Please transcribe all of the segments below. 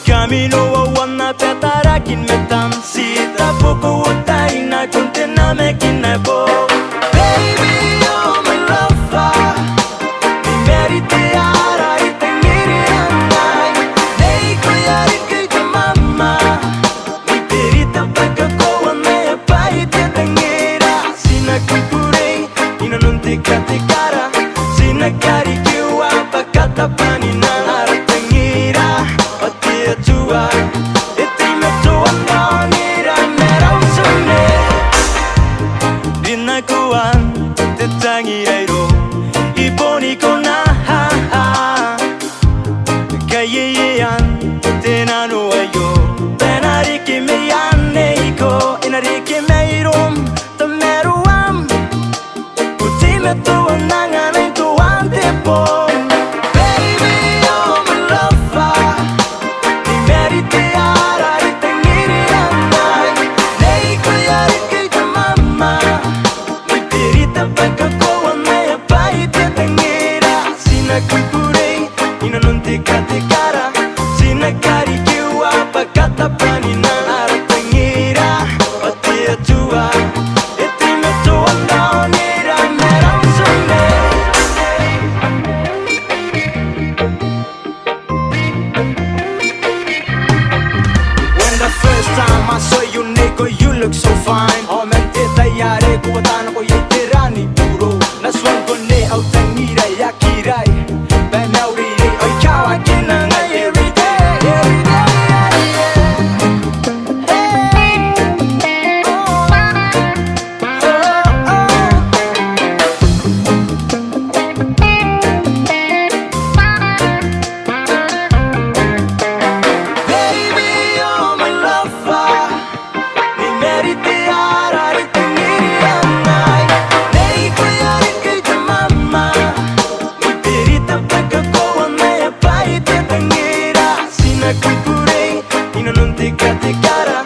camino o wana petara kin metam sita poco utai na contena me kin na bo. Baby, you're my lover. Mi merite ara y te mire anai. Nei ko yari ke ta mama. Mi perita paka ko wana pai te tangira. Sina kumpure ina non te kate cara. Sina kari kiwa pakata panina ara tangira. Otia tua iti me tua nonira mera usune. Dina kuan te tangira iboni kona ha ha. Kayeyan te nanu ayo. Benari ki me yanne iko inari ki me irum te meruam. Uti me tua nangane tuan te po. Baby, you're my lover. Mi merite ara y te mire anai. Nei ko yari ke ta mama. Mi perita paka ko wana pai te tangira. Sina kumpure ina non te kate cara. Sina kari kiwa pakata panina ara tangira. Otia tua iti me tua nonira mera usune. When the first time I saw you, nigga, you look so fine. Oh, mente tayare kuwatana ko yitirani puro. Naswan ko ne au tangira yakirai. Banauri ni oi kawa kinanga every day, every day. Baby, you're my lover. Mi merite ara y te mire anai. Nei ko yari ke ta mama. Mi perita paka ko wana pai te tangira. Sina kumpure ina non te kate cara.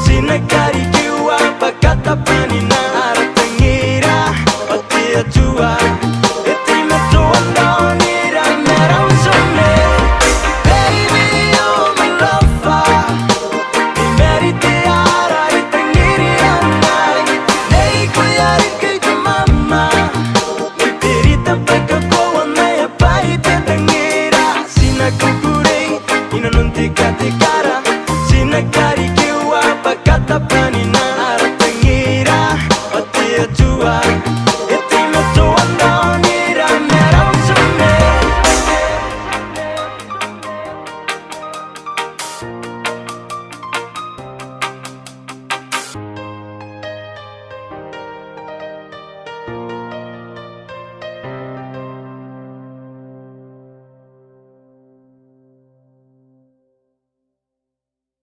Sina